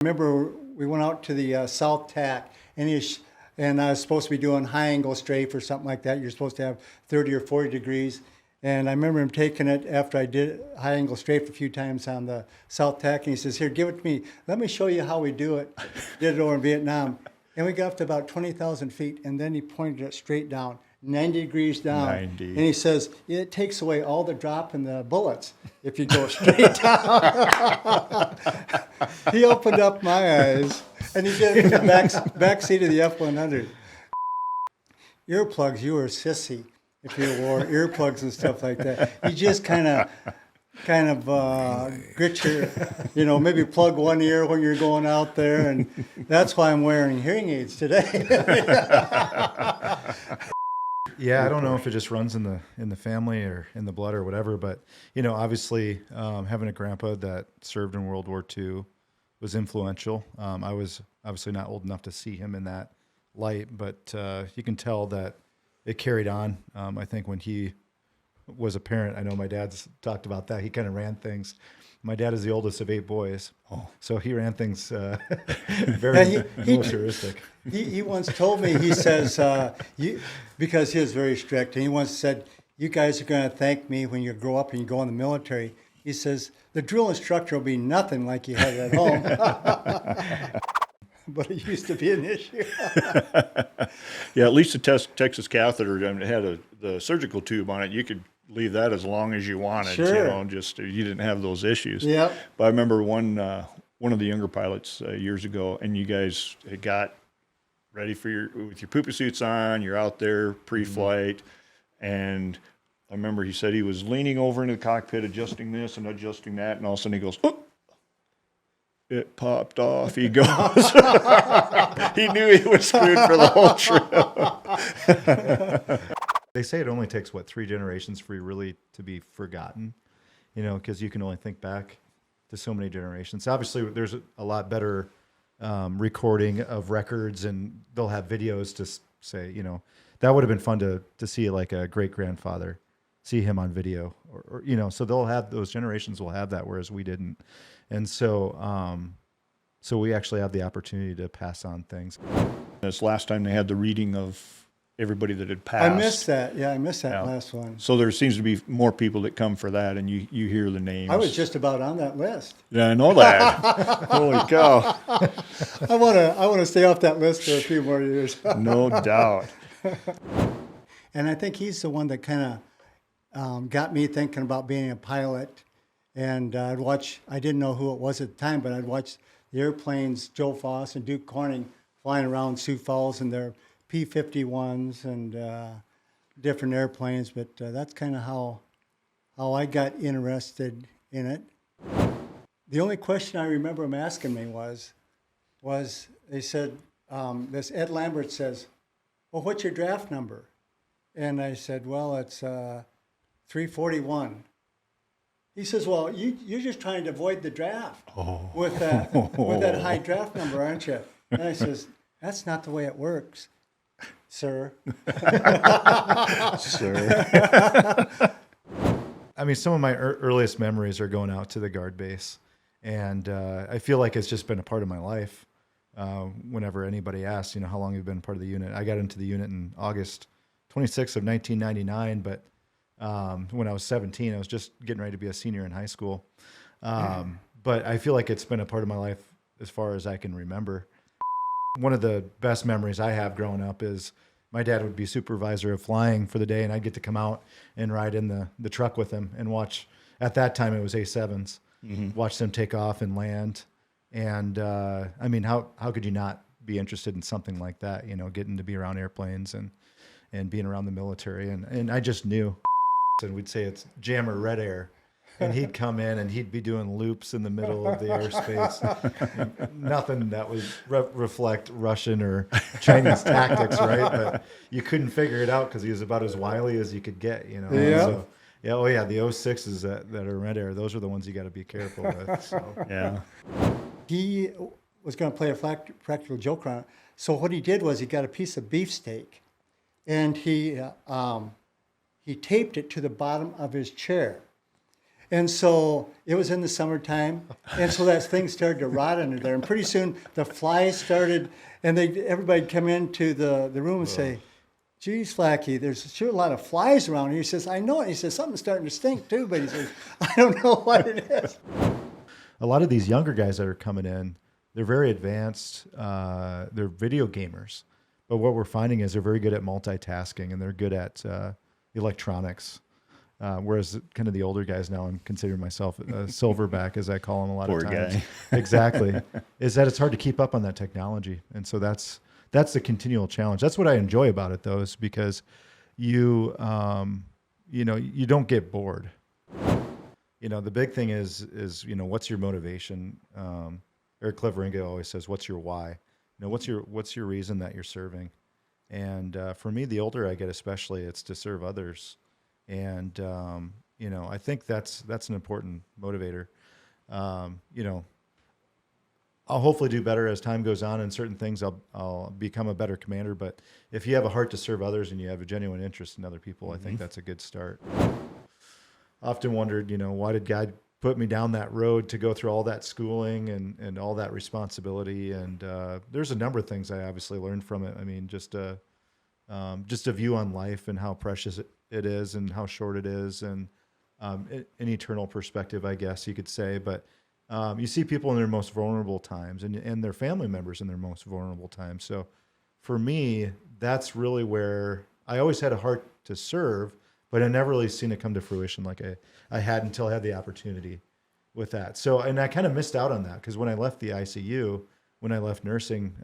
Remember, we went out to the South Tack, and I was supposed to be doing high angle strafe or something like that. You're supposed to have 30 or 40 degrees. And I remember him taking it after I did high angle strafe a few times on the South Tack, and he says, "Here, give it to me. Let me show you how we do it." Did it over in Vietnam. And we got up to about 20,000 feet, and then he pointed it straight down, 90 degrees down. 90. And he says, it takes away all the drop in the bullets if you go straight down. He opened up my eyes, and he did it in the back seat of the F-100. Earplugs, you were a sissy if you wore earplugs and stuff like that. You just kind of grit your, maybe plug one ear when you're going out there, and that's why I'm wearing hearing aids today. Yeah, I don't know if it just runs in the family or in the blood or whatever, but obviously having a grandpa that served in World War II was influential. I was obviously not old enough to see him in that light, but you can tell that it carried on. I think when he was a parent, I know my dad's talked about that. He kind of ran things. My dad is the oldest of 8 boys, so he ran things very militaristic. He once told me, he says, because he was very strict, and he once said, "You guys are going to thank me when you grow up and you go in the military." He says, "The drill instructor will be nothing like you had at home." But it used to be an issue. Yeah, at least the Texas catheter, it had the surgical tube on it. You could leave that as long as you wanted. Sure. You didn't have those issues. Yep. But I remember one of the younger pilots years ago, and you guys had got ready with your poopy suits on. You're out there pre-flight, and I remember he said he was leaning over into the cockpit, adjusting this and adjusting that, and all of a sudden he goes, "Oh!" It popped off. He goes. He knew he was screwed for the whole trip. They say it only takes, 3 generations for you really to be forgotten, because you can only think back to so many generations. Obviously, there's a lot better recording of records, and they'll have videos to say, that would have been fun to see, like a great-grandfather, see him on video, or so they'll have, those generations will have that, whereas we didn't. And so, so we actually have the opportunity to pass on things. This last time they had the reading of everybody that had passed. I missed that. Yeah, I missed that last one. So there seems to be more people that come for that, and you hear the names. I was just about on that list. Yeah, I know that. Holy cow. I want to stay off that list for a few more years. No doubt. And I think he's the one that kind of got me thinking about being a pilot. And I didn't know who it was at the time, but I'd watch the airplanes, Joe Foss and Duke Corning, flying around Sioux Falls in their P-51s and different airplanes. But that's kind of how I got interested in it. The only question I remember him asking me was they said, this Ed Lambert says, "Well, what's your draft number?" And I said, "Well, it's 341. He says, "Well, you're just trying to avoid the draft with that high draft number, aren't you?" And I says, "That's not the way it works, sir." Sir. I mean, some of my earliest memories are going out to the guard base, and I feel like it's just been a part of my life. Whenever anybody asks, how long you've been part of the unit, I got into the unit in August 26th of 1999, but when I was 17, I was just getting ready to be a senior in high school. But I feel like it's been a part of my life as far as I can remember. One of the best memories I have growing up is my dad would be supervisor of flying for the day, and I'd get to come out and ride in the truck with him and watch. At that time, it was A7s. Watch them take off and land. And I mean, how could you not be interested in something like that? Getting to be around airplanes and being around the military. And I just knew. And we'd say it's jammer red air, and he'd come in and he'd be doing loops in the middle of the airspace. Nothing that would reflect Russian or Chinese tactics, right? But you couldn't figure it out because he was about as wily as you could get, Yeah. So, yeah, the 06s that are red air, those are the ones you got to be careful with. So. Yeah. He was going to play a practical joke on it. So what he did was he got a piece of beefsteak, and he taped it to the bottom of his chair. And so it was in the summertime, and so that thing started to rot under there. And pretty soon the flies started, and everybody'd come into the room and say, "Geez, Flacky, there's sure a lot of flies around here." He says, "I know it." He says, "Something's starting to stink too," but he says, "I don't know what it is." A lot of these younger guys that are coming in, they're very advanced. They're video gamers. But what we're finding is they're very good at multitasking, and they're good at electronics. Whereas kind of the older guys now, I'm considering myself a silverback, as I call them a lot Poor of times. guy. Exactly. Is that it's hard to keep up on that technology. And so that's the continual challenge. That's what I enjoy about it, though, is because you don't get bored. The big thing is what's your motivation? Eric Cleveringa always says, "What's your why?" What's your reason that you're serving? And for me, the older I get, especially, it's to serve others. And I think that's an important motivator. I'll hopefully do better as time goes on, and certain things I'll become a better commander. But if you have a heart to serve others and you have a genuine interest in other people, I think that's a good start. Often wondered, why did God put me down that road to go through all that schooling and all that responsibility? And there's a number of things I obviously learned from it. I mean, just a view on life and how precious it is and how short it is, and an eternal perspective, I guess you could say. But you see people in their most vulnerable times, and their family members in their most vulnerable times. So for me, that's really where I always had a heart to serve, but I never really seen it come to fruition like I had until I had the opportunity with that. So, and I kind of missed out on that, because when I left the ICU, when I left nursing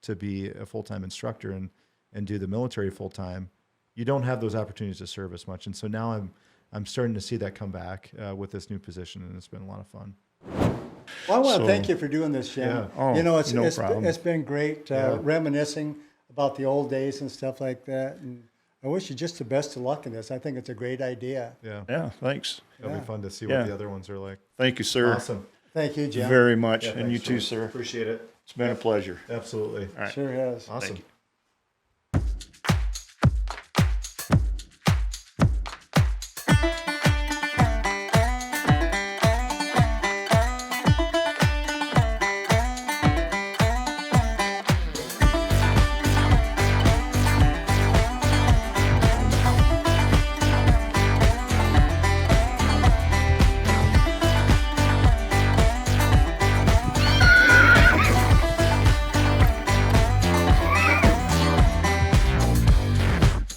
to be a full-time instructor and do the military full-time, you don't have those opportunities to serve as much. And so now I'm starting to see that come back with this new position, and it's been a lot of fun. Well, I want to thank you for doing this, Jim. Yeah. Oh, no problem. It's been great reminiscing about the old days and stuff like that. And I wish you just the best of luck in this. I think it's a great idea. Yeah, thanks. It'll be fun to see Yeah. what the other ones are like. Thank you, sir. Awesome. Thank you, Jim. Very much. Yeah, and you thanks, too, Sean. sir. Appreciate it. It's been a pleasure. Absolutely. All right. Sure has. Awesome. Thank you.